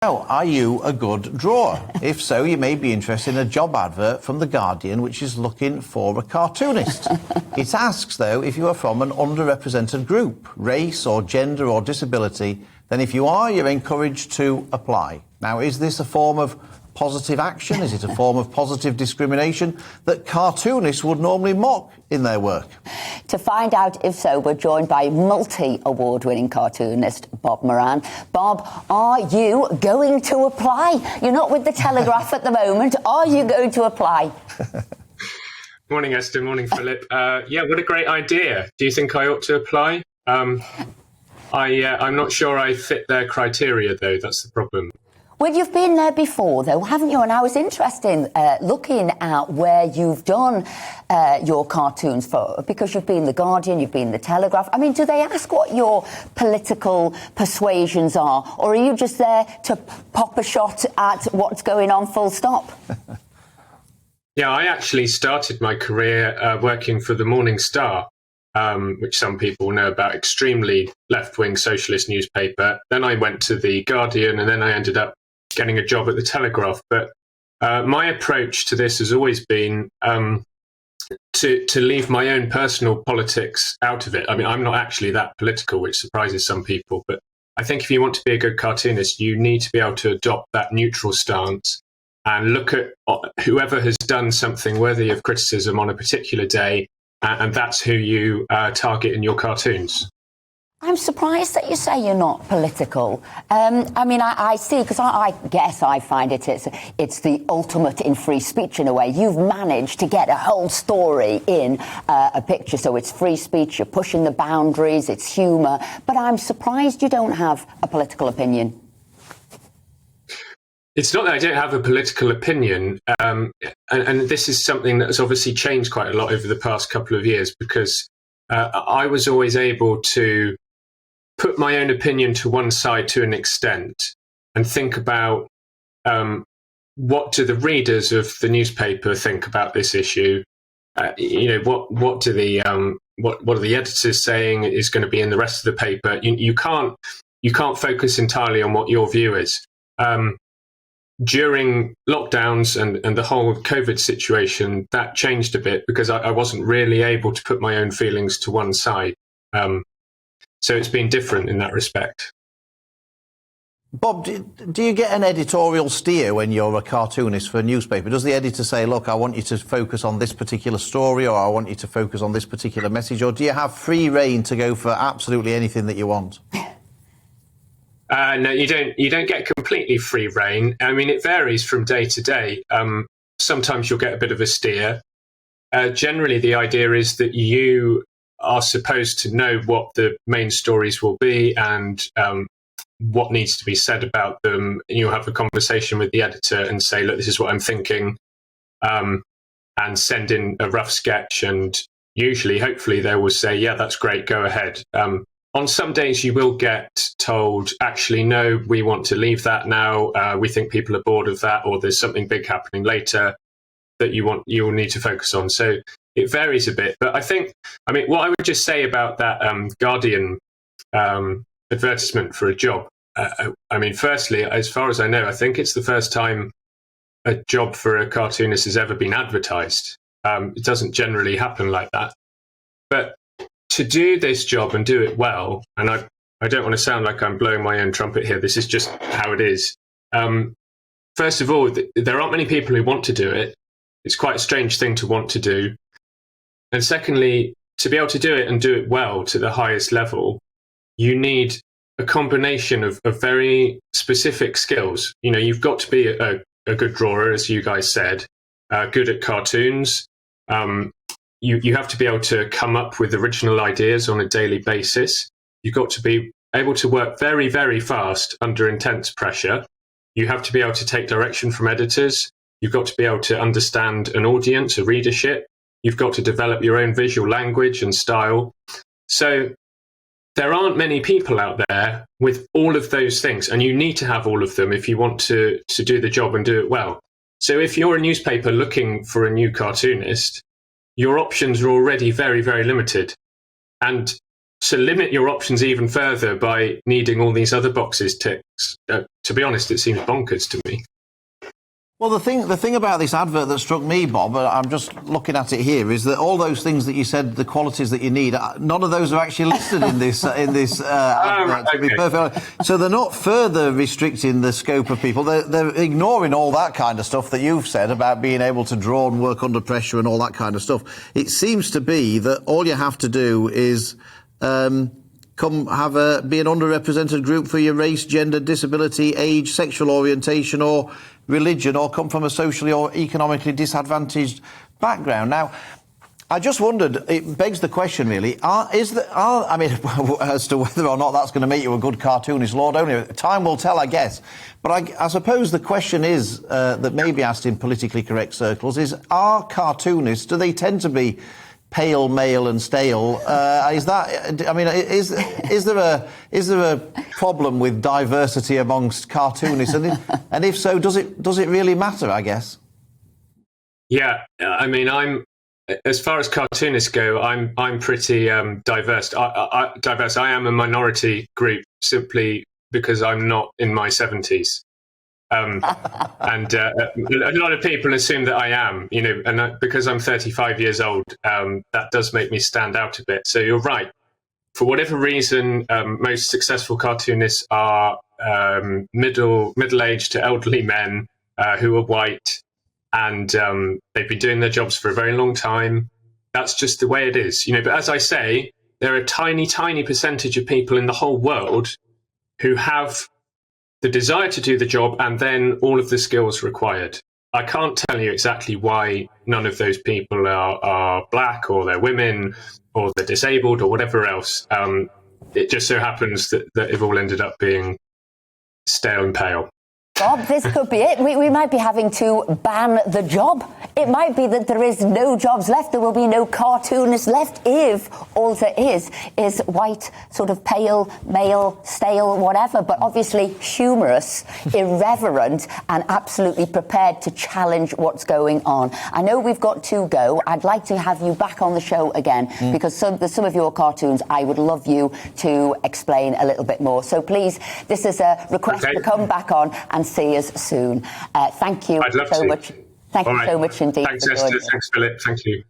Now, are you a good drawer? If so, you may be interested in a job advert from The Guardian, which is looking for a cartoonist. It asks, though, if you are from an underrepresented group, race or gender or disability, then if you are, you're encouraged to apply. Now, is this a form of positive action? Is it a form of positive discrimination that cartoonists would normally mock in their work? To find out if so, we're joined by multi-award-winning cartoonist Bob Moran. Bob, are you going to apply? You're not with the Telegraph at the moment. Are you going to apply? Morning, Esther. Morning, Philip. Yeah, what a great idea. Do you think I ought to apply? I'm not sure I fit their criteria, though. That's the problem. Well, you've been there before, though, haven't you? And I was interested in looking at where you've done your cartoons for, because you've been The Guardian, you've been The Telegraph. I mean, do they ask what your political persuasions are, or are you just there to pop a shot at what's going on full stop? Yeah, I actually started my career working for the Morning Star, which some people know about, extremely left-wing socialist newspaper. Then I went to The Guardian, and then I ended up getting a job at the Telegraph. But my approach to this has always been to leave my own personal politics out of it. I mean, I'm not actually that political, which surprises some people, but I think if you want to be a good cartoonist, you need to be able to adopt that neutral stance and look at whoever has done something worthy of criticism on a particular day, and that's who you target in your cartoons. I'm surprised that you say you're not political. I mean, I see, because I guess I find it's the ultimate in free speech in a way. You've managed to get a whole story in a picture, so it's free speech, you're pushing the boundaries, it's humour, but I'm surprised you don't have a political opinion. It's not that I don't have a political opinion, and this is something that has obviously changed quite a lot over the past couple of years, because I was always able to put my own opinion to one side to an extent and think about what do the readers of the newspaper think about this issue. What are the editors saying is going to be in the rest of the paper. You can't focus entirely on what your view is. During lockdowns and the whole COVID situation, that changed a bit, because I wasn't really able to put my own feelings to one side. So it's been different in that respect. Bob, do you get an editorial steer when you're a cartoonist for a newspaper? Does the editor say, look, I want you to focus on this particular story, or I want you to focus on this particular message, or do you have free rein to go for absolutely anything that you want? No, you don't. You don't get completely free rein. I mean, it varies from day to day. Sometimes you'll get a bit of a steer. Generally, the idea is that you are supposed to know what the main stories will be and what needs to be said about them. And you'll have a conversation with the editor and say, look, this is what I'm thinking, and send in a rough sketch. And usually, hopefully, they will say, yeah, that's great, go ahead. On some days, you will get told, actually, no, we want to leave that now. We think people are bored of that, or there's something big happening later that you'll need to focus on. So it varies a bit. But I mean, what I would just say about that Guardian advertisement for a job, I mean, firstly, as far as I know, I think it's the first time a job for a cartoonist has ever been advertised. It doesn't generally happen like that. But to do this job and do it well, and I don't want to sound like I'm blowing my own trumpet here, this is just how it is. First of all, there aren't many people who want to do it. It's quite a strange thing to want to do. And secondly, to be able to do it and do it well to the highest level, you need a combination of very specific skills. You know, you've got to be a good drawer, as you guys said, good at cartoons. You have to be able to come up with original ideas on a daily basis. You've got to be able to work very, very fast under intense pressure. You have to be able to take direction from editors. You've got to be able to understand an audience, a readership. You've got to develop your own visual language and style. So there aren't many people out there with all of those things, and you need to have all of them if you want to do the job and do it well. So if you're a newspaper looking for a new cartoonist, your options are already very, very limited. And to limit your options even further by needing all these other boxes ticked, to be honest, it seems bonkers to me. Well, the thing about this advert that struck me, Bob, I'm just looking at it here, is that all those things that you said, the qualities that you need, none of those are actually listed in this advert. To be perfectly honest. So they're not further restricting the scope of people. They're ignoring all that kind of stuff that you've said about being able to draw and work under pressure and all that kind of stuff. It seems to be that all you have to do is be an underrepresented group for your race, gender, disability, age, sexual orientation or religion, or come from a socially or economically disadvantaged background. Now, I just wondered, it begs the question really, as to whether or not that's going to make you a good cartoonist, Lord only. Time will tell, I guess. But I suppose the question is, that may be asked in politically correct circles, is are cartoonists, do they tend to be pale, male and stale? Is there a problem with diversity amongst cartoonists? And if so, does it really matter, I guess? Yeah, I mean, as far as cartoonists go, I'm pretty diverse. I am a minority group simply because I'm not in my 70s. And a lot of people assume that I am, and because I'm 35 years old, that does make me stand out a bit. So you're right. For whatever reason, most successful cartoonists are middle-aged to elderly men who are white, and they've been doing their jobs for a very long time. That's just the way it is, But as I say, there are a tiny, tiny percentage of people in the whole world who have the desire to do the job and then all of the skills required. I can't tell you exactly why none of those people are black, or they're women, or they're disabled, or whatever else. It just so happens that they've all ended up being stale and pale. Bob, this could be it. We might be having to ban the job. It might be that there is no jobs left. There will be no cartoonists left if all there is white, sort of pale, male, stale, whatever, but obviously humorous, irreverent, and absolutely prepared to challenge what's going on. I know we've got to go. I'd like to have you back on the show again because some of your cartoons I would love you to explain a little bit more. So please, this is a request to come back on and see us soon. Thank you so much. Thank you so much indeed. Thanks, Esther. Thanks, Philip. Thank you.